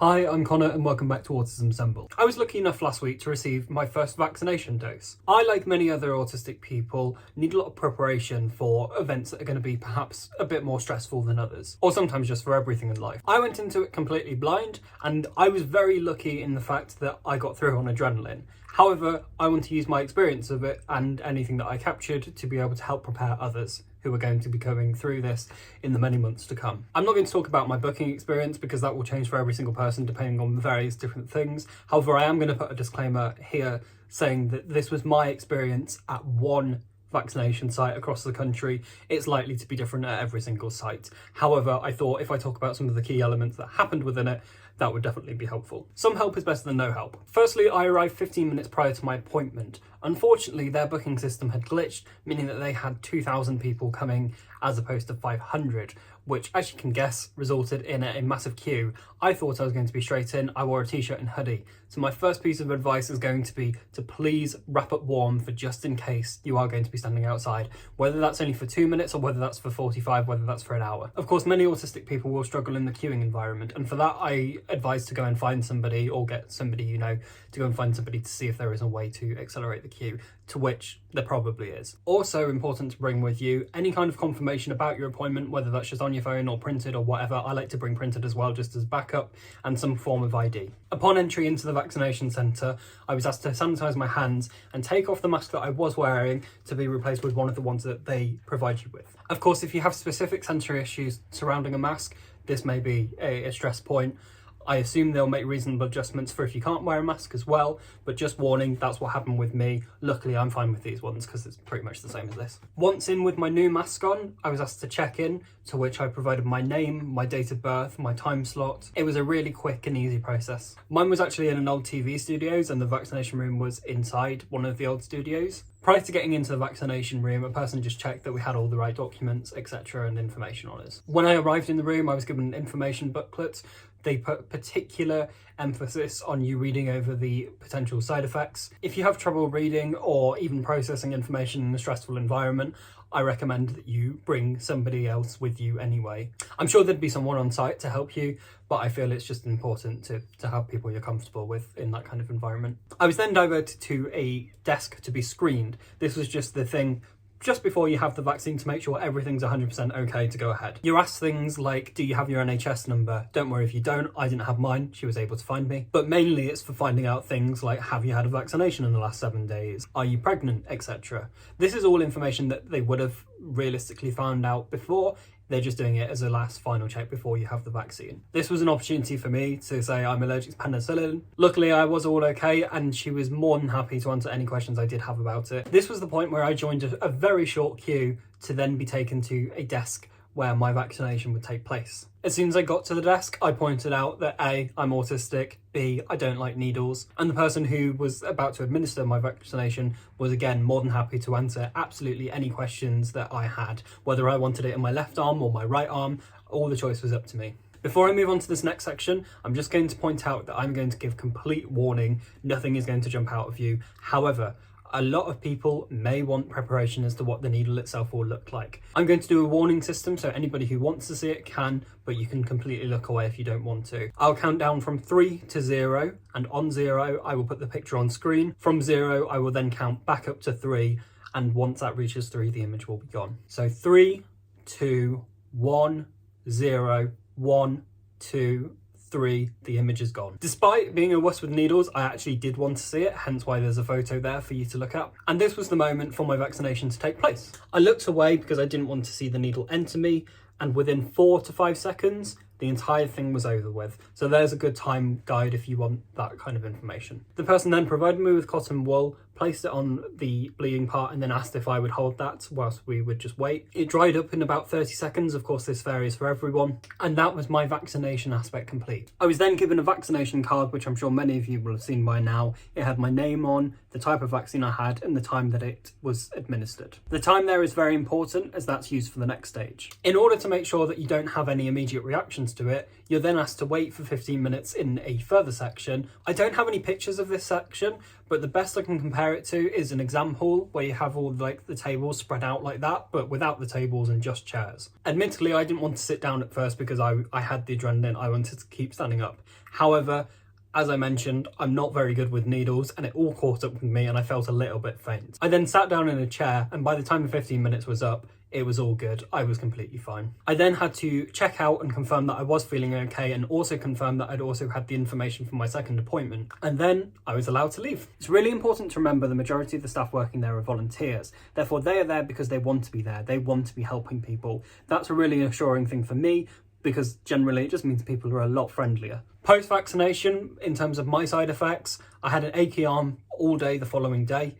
Hi, I'm Connor and welcome back to Autism Assemble. I was lucky enough last week to receive my first vaccination dose. I, like many other autistic people, need a lot of preparation for events that are going to be perhaps a bit more stressful than others, or sometimes just for everything in life. I went into it completely blind and I was very lucky in the fact that I got through on adrenaline. However, I want to use my experience of it and anything that I captured to be able to help prepare others who are going to be going through this in the many months to come. I'm not going to talk about my booking experience because that will change for every single person depending on various different things. However, I am going to put a disclaimer here saying that this was my experience at one vaccination site across the country. It's likely to be different at every single site. However, I thought if I talk about some of the key elements that happened within it, that would definitely be helpful. Some help is better than no help. Firstly, I arrived 15 minutes prior to my appointment. Unfortunately, their booking system had glitched, meaning that they had 2,000 people coming as opposed to 500, which, as you can guess, resulted in a massive queue. I thought I was going to be straight in. I wore a t-shirt and hoodie. So my first piece of advice is going to be to please wrap up warm for just in case you are going to be standing outside, whether that's only for 2 minutes or whether that's for 45, whether that's for an hour. Of course, many autistic people will struggle in the queuing environment, and for that I advise to go and find somebody or get somebody you know to go and find somebody to see if there is a way to accelerate the queue, to which there probably is. Also important to bring with you any kind of confirmation about your appointment, whether that's just on your phone or printed or whatever. I like to bring printed as well, just as backup, and some form of ID. Upon entry into the vaccination centre, I was asked to sanitise my hands and take off the mask that I was wearing to be replaced with one of the ones that they provide you with. Of course, if you have specific sensory issues surrounding a mask, this may be a stress point. I assume they'll make reasonable adjustments for if you can't wear a mask as well, but just warning, that's what happened with me. Luckily, I'm fine with these ones because it's pretty much the same as this. Once in with my new mask on, I was asked to check in, to which I provided my name, my date of birth, my time slot. It was a really quick and easy process. Mine was actually in an old TV studios and the vaccination room was inside one of the old studios. Prior to getting into the vaccination room, a person just checked that we had all the right documents, etc. and information on us. When I arrived in the room, I was given an information booklet. They put particular emphasis on you reading over the potential side effects. If you have trouble reading or even processing information in a stressful environment, I recommend that you bring somebody else with you anyway. I'm sure there'd be someone on site to help you, but I feel it's just important to have people you're comfortable with in that kind of environment. I was then diverted to a desk to be screened. This was just the thing just before you have the vaccine to make sure everything's 100% okay to go ahead. You're asked things like, do you have your NHS number? Don't worry if you don't, I didn't have mine, she was able to find me. But mainly it's for finding out things like, have you had a vaccination in the last 7 days? Are you pregnant, etc. This is all information that they would have realistically found out before. They're just doing it as a last final check before you have the vaccine. This was an opportunity for me to say I'm allergic to penicillin. Luckily, I was all okay, and she was more than happy to answer any questions I did have about it. This was the point where I joined a very short queue to then be taken to a desk where my vaccination would take place. As soon as I got to the desk, I pointed out that A, I'm autistic, B, I don't like needles, and the person who was about to administer my vaccination was again more than happy to answer absolutely any questions that I had. Whether I wanted it in my left arm or my right arm, all the choice was up to me. Before I move on to this next section, I'm just going to point out that I'm going to give complete warning. Nothing is going to jump out of you. However, a lot of people may want preparation as to what the needle itself will look like. I'm going to do a warning system, so anybody who wants to see it can, but you can completely look away if you don't want to. I'll count down from 3 to 0, and on 0, I will put the picture on screen. From 0, I will then count back up to 3, and once that reaches 3, the image will be gone. So 3, 2, 1, 0, 1, 2, 3, the image is gone. Despite being a wuss with needles, I actually did want to see it, hence why there's a photo there for you to look at. And this was the moment for my vaccination to take place. I looked away because I didn't want to see the needle enter me, and within 4 to 5 seconds, the entire thing was over with. So there's a good time guide if you want that kind of information. The person then provided me with cotton wool, placed it on the bleeding part, and then asked if I would hold that whilst we would just wait. It dried up in about 30 seconds. Of course, this varies for everyone. And that was my vaccination aspect complete. I was then given a vaccination card, which I'm sure many of you will have seen by now. It had my name on, the type of vaccine I had, and the time that it was administered. The time there is very important, as that's used for the next stage. In order to make sure that you don't have any immediate reaction reactions to it. You're then asked to wait for 15 minutes in a further section. I don't have any pictures of this section, but the best I can compare it to is an exam hall where you have all like the tables spread out like that, but without the tables and just chairs. Admittedly, I didn't want to sit down at first because I had the adrenaline. I wanted to keep standing up. However, as I mentioned, I'm not very good with needles and it all caught up with me and I felt a little bit faint. I then sat down in a chair and by the time the 15 minutes was up, it was all good. I was completely fine. I then had to check out and confirm that I was feeling okay and also confirm that I'd also had the information from my second appointment. And then I was allowed to leave. It's really important to remember the majority of the staff working there are volunteers. Therefore, they are there because they want to be there. They want to be helping people. That's a really assuring thing for me because generally it just means people are a lot friendlier. Post-vaccination, in terms of my side effects, I had an achy arm all day the following day.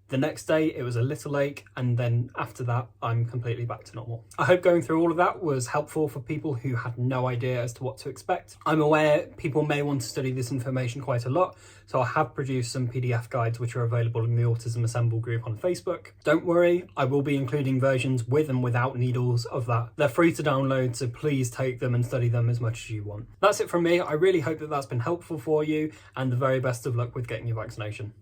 The next day it was a little ache, and then after that I'm completely back to normal. I hope going through all of that was helpful for people who had no idea as to what to expect. I'm aware people may want to study this information quite a lot, so I have produced some PDF guides which are available in the Autism Assemble group on Facebook. Don't worry, I will be including versions with and without needles of that. They're free to download, so please take them and study them as much as you want. That's it from me. I really hope that that's been helpful for you, and the very best of luck with getting your vaccination.